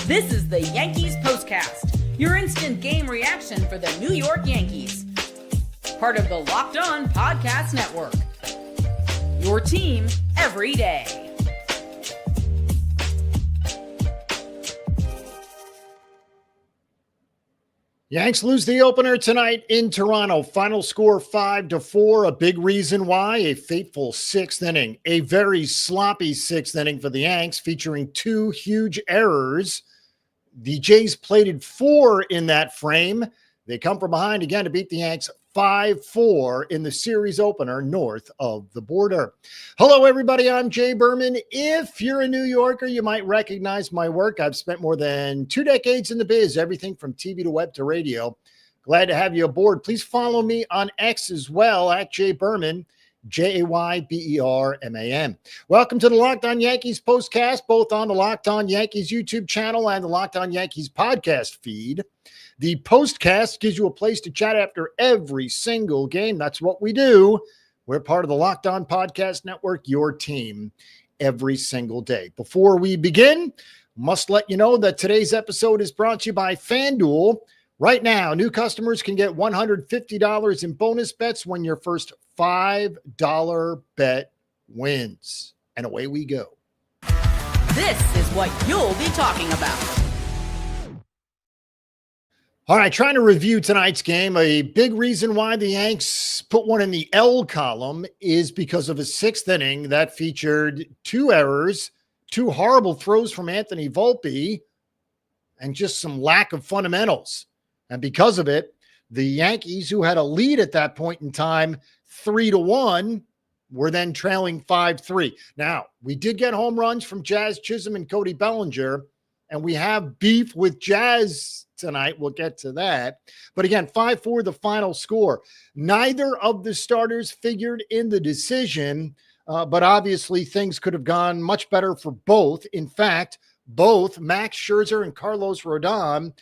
This is the Yankees POSTCAST, your instant game reaction for the New York Yankees. Part of the Locked On Podcast Network. Your team every day. Yanks lose the opener tonight in Toronto. Final score 5-4. A big reason why, a fateful sixth inning. A very sloppy sixth inning for the Yanks, featuring two huge errors. The Jays plated 4 in that frame. They come from behind again to beat the Yanks 5-4 in the series opener north of the border. Hello, everybody. I'm Jay Berman. If you're a New Yorker, you might recognize my work. I've spent more than 2 decades in the biz, everything from TV to web to radio. Glad to have you aboard. Please follow me on X as well, at Jay Berman, Jayberman. Welcome to the Locked On Yankees postcast, both on the Locked On Yankees YouTube channel and the Locked On Yankees podcast feed. The postcast gives you a place to chat after every single game. That's what we do. We're part of the Locked On Podcast Network, your team every single day. Before we begin, must let you know that today's episode is brought to you by FanDuel. Right now, new customers can get $150 in bonus bets when your first $5 bet wins. And away we go. This is what you'll be talking about. All right, trying to review tonight's game. A big reason why the Yanks put one in the L column is because of a sixth inning that featured 2 errors, 2 horrible throws from Anthony Volpe, and just some lack of fundamentals. And because of it, the Yankees, who had a lead at that point in time, 3-1, were then trailing 5-3. Now, we did get home runs from Jazz Chisolm and Cody Bellinger, and we have beef with Jazz tonight. We'll get to that. But again, 5-4, the final score. Neither of the starters figured in the decision, but obviously things could have gone much better for both. In fact, both Max Scherzer and Carlos Rodon,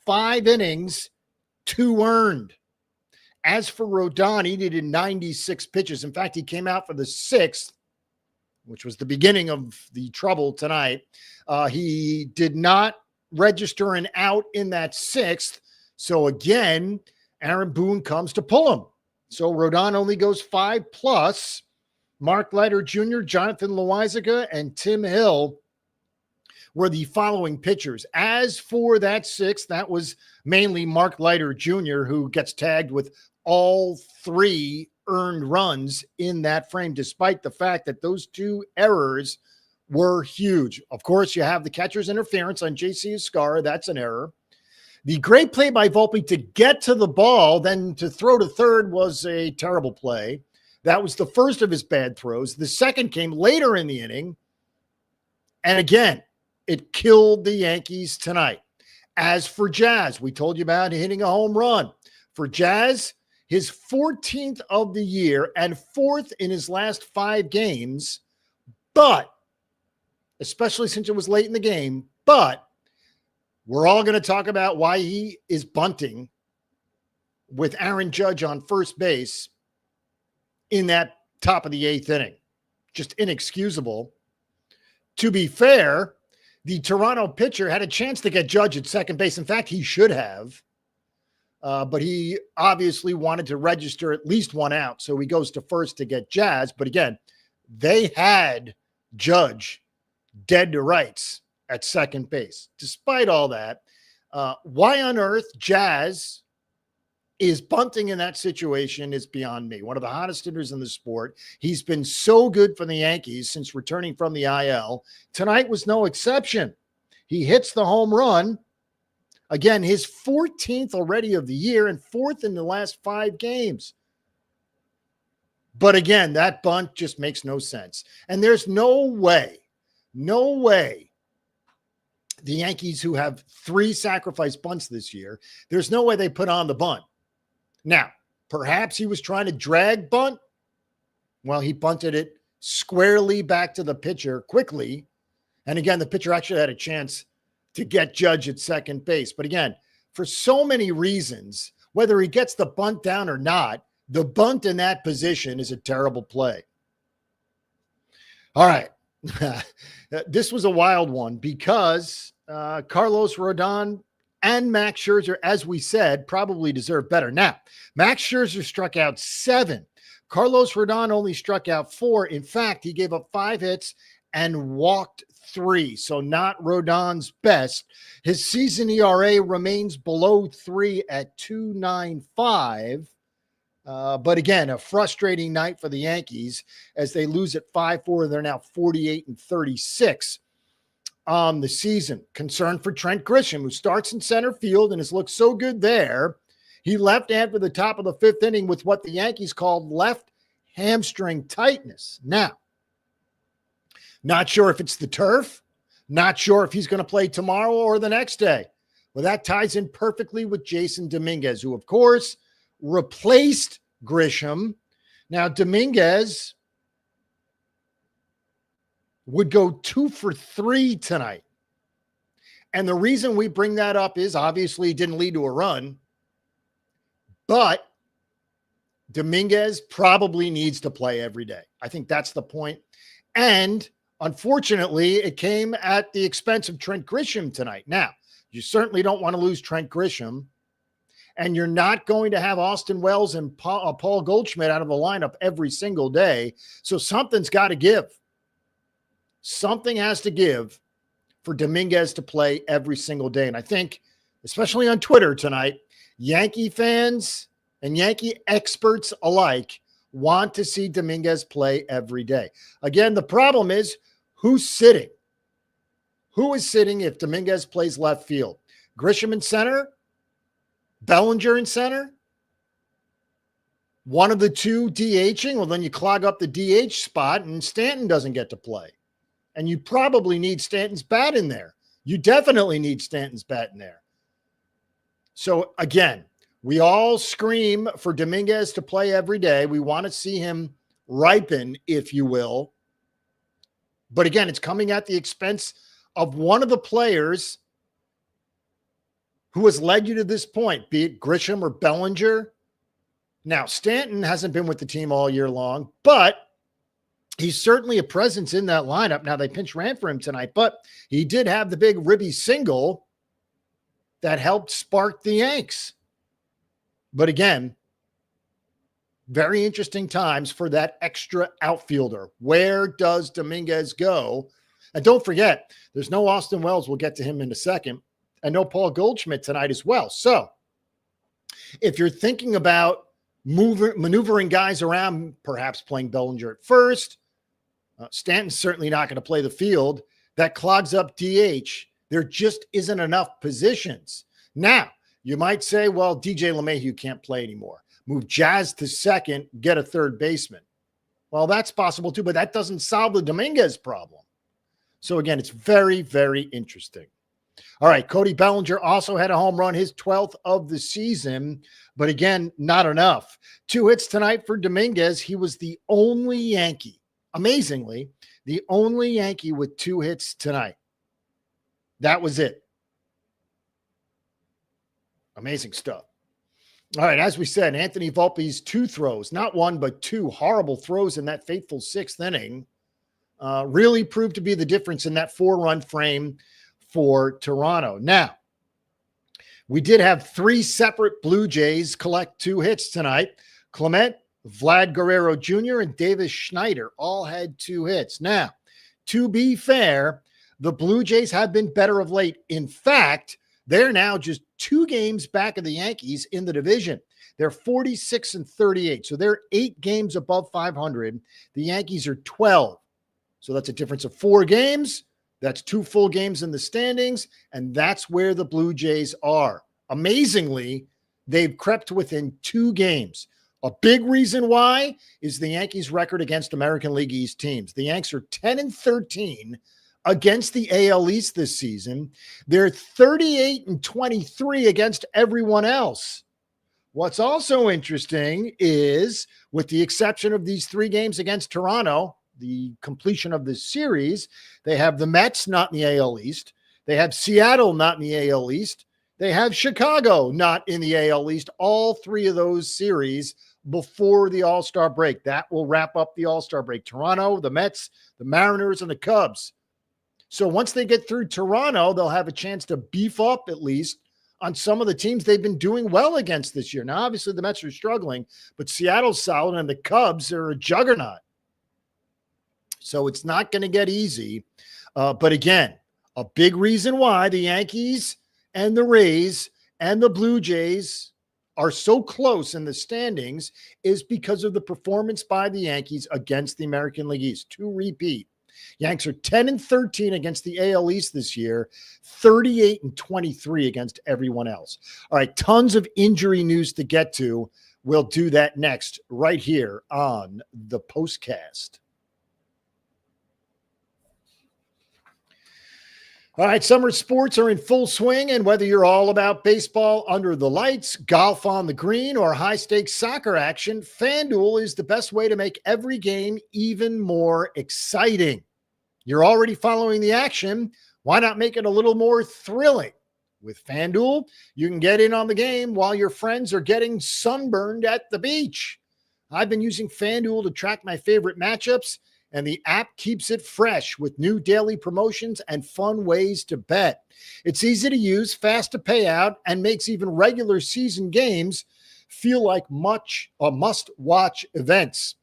5 innings, 2 earned. As for Rodon, he needed 96 pitches. In fact, he came out for the 6th, which was the beginning of the trouble tonight. He did not register an out in that 6th. So again, Aaron Boone comes to pull him. So Rodon only goes 5+. Mark Leiter Jr., Jonathan Loaisiga, and Tim Hill were the following pitchers. As for that 6th, that was mainly Mark Leiter Jr., who gets tagged with all 3 earned runs in that frame, despite the fact that those 2 errors were huge. Of course, you have the catcher's interference on J.C. Escara. That's an error. The great play by Volpe to get to the ball, then to throw to third, was a terrible play. That was the first of his bad throws. The second came later in the inning. And again, it killed the Yankees tonight. As for Jazz, we told you about hitting a home run. For Jazz, his 14th of the year and 4th in his last 5 games, but especially since it was late in the game, but we're all going to talk about why he is bunting with Aaron Judge on first base in that top of the 8th inning. Just inexcusable. To be fair, the Toronto pitcher had a chance to get Judge at second base. In fact, he should have, but he obviously wanted to register at least 1 out, so he goes to first to get Jazz. But again, they had Judge dead to rights at second base. Despite all that, why on earth Jazz is bunting in that situation is beyond me. One of the hottest hitters in the sport. He's been so good for the Yankees since returning from the IL. Tonight was no exception. He hits the home run. Again, his 14th already of the year and 4th in the last 5 games. But again, that bunt just makes no sense. And there's no way the Yankees, who have 3 sacrifice bunts this year, there's no way they put on the bunt. Now, perhaps he was trying to drag bunt. Well, he bunted it squarely back to the pitcher quickly. And again, the pitcher actually had a chance to get Judge at second base. But again, for so many reasons, whether he gets the bunt down or not, the bunt in that position is a terrible play. All right. This was a wild one because Carlos Rodon and Max Scherzer, as we said, probably deserve better. Now, Max Scherzer struck out 7. Carlos Rodon only struck out 4. In fact, he gave up 5 hits and walked 3. So not Rodon's best. His season ERA remains below 3 at 2.95. But again, a frustrating night for the Yankees as they lose at 5-4. They're now 48-36 on the season. Concern for Trent Grisham, who starts in center field and has looked so good there. He left after the top of the 5th inning with what the Yankees called left hamstring tightness. Now, not sure if it's the turf, not sure if he's going to play tomorrow or the next day. Well, that ties in perfectly with Jason Dominguez, who, of course, replaced Grisham. Now, Dominguez would go 2 for 3 tonight. And the reason we bring that up is obviously it didn't lead to a run, but Dominguez probably needs to play every day. I think that's the point. And unfortunately, it came at the expense of Trent Grisham tonight. Now, you certainly don't want to lose Trent Grisham, and you're not going to have Austin Wells and Paul Goldschmidt out of the lineup every single day. So something's got to give. Something has to give for Dominguez to play every single day. And I think, especially on Twitter tonight, Yankee fans and Yankee experts alike want to see Dominguez play every day. Again, the problem is who's sitting? Who is sitting if Dominguez plays left field? Grisham in center? Bellinger in center? One of the two DHing? Well, then you clog up the DH spot and Stanton doesn't get to play. And you probably need Stanton's bat in there. You definitely need Stanton's bat in there. So again, we all scream for Dominguez to play every day. We want to see him ripen, if you will. But again, it's coming at the expense of one of the players who has led you to this point, be it Grisham or Bellinger. Now, Stanton hasn't been with the team all year long, but he's certainly a presence in that lineup. Now, they pinch ran for him tonight, but he did have the big ribby single that helped spark the Yanks. But again, very interesting times for that extra outfielder. Where does Dominguez go? And don't forget, there's no Austin Wells. We'll get to him in a second. And no Paul Goldschmidt tonight as well. So if you're thinking about maneuvering guys around, perhaps playing Bellinger at first, Stanton's certainly not going to play the field. That clogs up DH. There just isn't enough positions. Now, you might say, well, DJ LeMahieu can't play anymore. Move Jazz to second, get a third baseman. Well, that's possible too, but that doesn't solve the Dominguez problem. So again, it's very, very interesting. All right, Cody Bellinger also had a home run, his 12th of the season, but again, not enough. 2 hits tonight for Dominguez. He was the only Yankee, amazingly, the only Yankee with 2 hits tonight. That was it. Amazing stuff. All right, as we said, Anthony Volpe's 2 throws, not 1, but 2 horrible throws in that fateful 6th inning, really proved to be the difference in that 4-run frame for Toronto. Now, we did have 3 separate Blue Jays collect 2 hits tonight. Clement, Vlad Guerrero Jr., and Davis Schneider all had 2 hits. Now, to be fair, the Blue Jays have been better of late. In fact, they're now just 2 games back of the Yankees in the division. They're 46-38, so they're 8 games above 500. The Yankees are 12. So that's a difference of 4 games. That's 2 full games in the standings, and that's where the Blue Jays are. Amazingly, they've crept within 2 games. A big reason why is the Yankees' record against American League East teams. The Yanks are 10-13 against the AL East this season. They're 38-23 against everyone else. What's also interesting is, with the exception of these 3 games against Toronto, the completion of this series, they have the Mets not in the AL East. They have Seattle not in the AL East. They have Chicago not in the AL East. All 3 of those series before the All-Star break. That will wrap up the All-Star break. Toronto, the Mets, the Mariners, and the Cubs. So once they get through Toronto, they'll have a chance to beef up at least on some of the teams they've been doing well against this year. Now, obviously, the Mets are struggling, but Seattle's solid and the Cubs are a juggernaut. So it's not going to get easy. But again, a big reason why the Yankees and the Rays and the Blue Jays are so close in the standings is because of the performance by the Yankees against the American League East. To repeat, Yanks are 10-13 against the AL East this year, 38-23 against everyone else. All right, tons of injury news to get to. We'll do that next right here on the Postcast. All right, summer sports are in full swing, and whether you're all about baseball under the lights, golf on the green, or high-stakes soccer action, FanDuel is the best way to make every game even more exciting. You're already following the action. Why not make it a little more thrilling? With FanDuel, you can get in on the game while your friends are getting sunburned at the beach. I've been using FanDuel to track my favorite matchups, and the app keeps it fresh with new daily promotions and fun ways to bet. It's easy to use, fast to pay out, and makes even regular season games feel like must-watch events.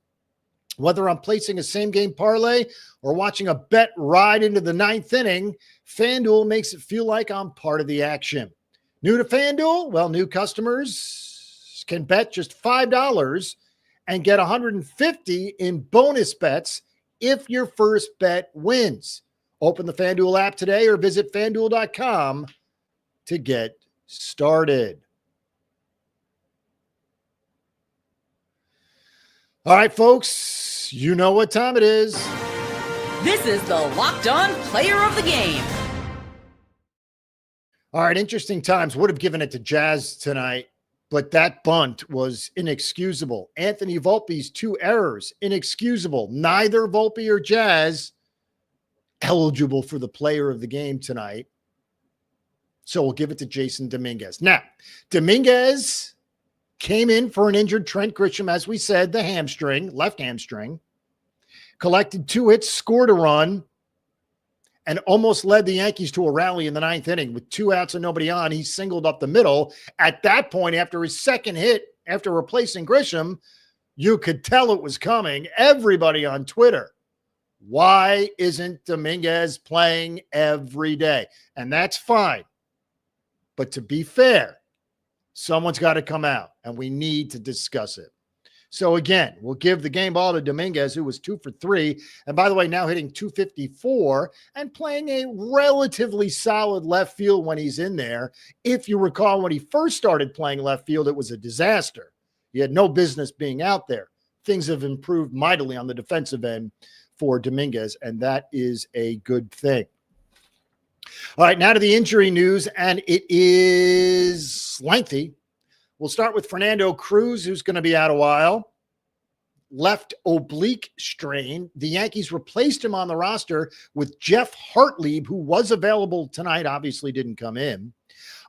Whether I'm placing a same-game parlay or watching a bet ride into the ninth inning, FanDuel makes it feel like I'm part of the action. New to FanDuel? Well, new customers can bet just $5 and get $150 in bonus bets if your first bet wins. Open the FanDuel app today or visit FanDuel.com to get started. All right, folks, you know what time it is. This is the Locked On Player of the Game. All right, interesting times. Would have given it to Jazz tonight, but that bunt was inexcusable. Anthony Volpe's 2 errors, inexcusable. Neither Volpe or Jazz eligible for the player of the game tonight. So we'll give it to Jason Dominguez. Now, Dominguez came in for an injured Trent Grisham, as we said, the hamstring, left hamstring. Collected 2 hits, scored a run, and almost led the Yankees to a rally in the ninth inning. With 2 outs and nobody on, he singled up the middle. At that point, after his second hit, after replacing Grisham, you could tell it was coming. Everybody on Twitter, why isn't Dominguez playing every day? And that's fine. But to be fair, someone's got to come out, and we need to discuss it. So again, we'll give the game ball to Dominguez, who was 2 for 3. And by the way, now hitting .254 and playing a relatively solid left field when he's in there. If you recall, when he first started playing left field, it was a disaster. He had no business being out there. Things have improved mightily on the defensive end for Dominguez, and that is a good thing. All right, now to the injury news, and it is lengthy. We'll start with Fernando Cruz, who's going to be out a while. Left oblique strain. The Yankees replaced him on the roster with Jeff Hartlieb, who was available tonight, obviously didn't come in.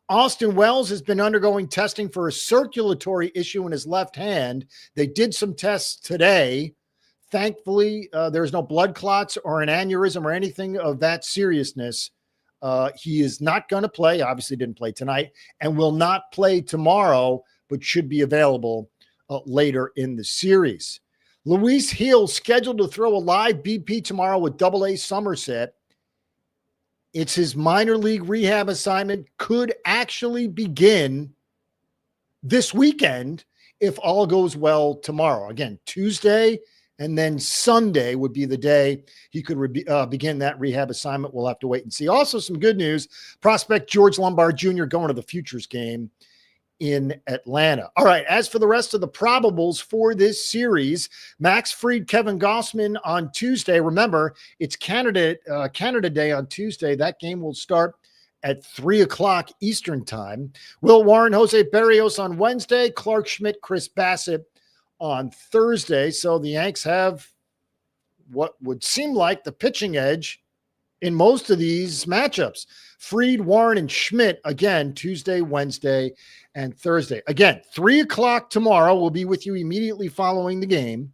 Austin Wells has been undergoing testing for a circulatory issue in his left hand. They did some tests today. Thankfully, there's no blood clots or an aneurysm or anything of that seriousness. He is not going to play, obviously didn't play tonight, and will not play tomorrow, but should be available later in the series. Luis Gil scheduled to throw a live BP tomorrow with AA Somerset. It's his minor league rehab assignment, could actually begin this weekend if all goes well tomorrow. Again, Tuesday and then Sunday would be the day he could begin that rehab assignment. We'll have to wait and see. Also, some good news. Prospect George Lombard Jr. going to the Futures game in Atlanta. All right, as for the rest of the probables for this series, Max Fried, Kevin Gossman on Tuesday. Remember, it's Canada Day on Tuesday. That game will start at 3 o'clock Eastern time. Will Warren, Jose Berrios on Wednesday. Clark Schmidt, Chris Bassett on Thursday. So the Yanks have what would seem like the pitching edge in most of these matchups. Fried, Warren, and Schmidt, again, Tuesday, Wednesday, and Thursday. Again, 3 o'clock tomorrow. We'll be with you immediately following the game.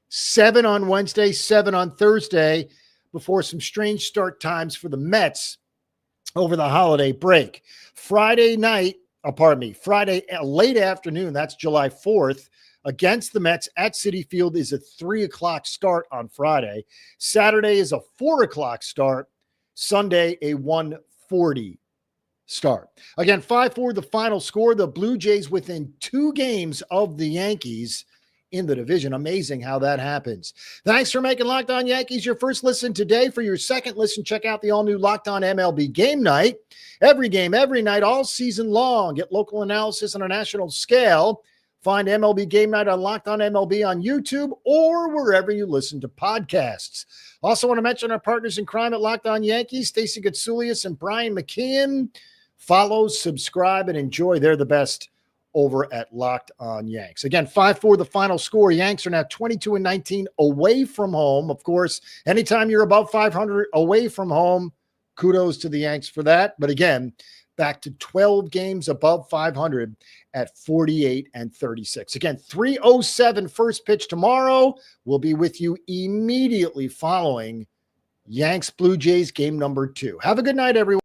7 on Wednesday, 7 on Thursday, before some strange start times for the Mets over the holiday break. Friday late afternoon, that's July 4th, against the Mets at Citi Field is a 3 o'clock start on Friday. Saturday is a 4 o'clock start. Sunday, a 1:40 start. Again, 5-4 the final score. The Blue Jays within 2 games of the Yankees in the division. Amazing how that happens. Thanks for making Locked On Yankees your first listen today. For your second listen, check out the all-new Locked On MLB Game Night. Every game, every night, all season long. Get local analysis on a national scale. Find MLB Game Night on Locked On MLB on YouTube or wherever you listen to podcasts. Also want to mention our partners in crime at Locked On Yankees, Stacey Goutsoulias and Brian McKeon. Follow, subscribe, and enjoy. They're the best over at Locked On Yanks. Again, 5-4 the final score. Yanks are now 22-19 away from home. Of course, anytime you're above 500 away from home, kudos to the Yanks for that. But again, back to 12 games above 500 at 48-36. Again, 3:07 first pitch tomorrow. We'll be with you immediately following Yanks Blue Jays game number 2. Have a good night, everyone.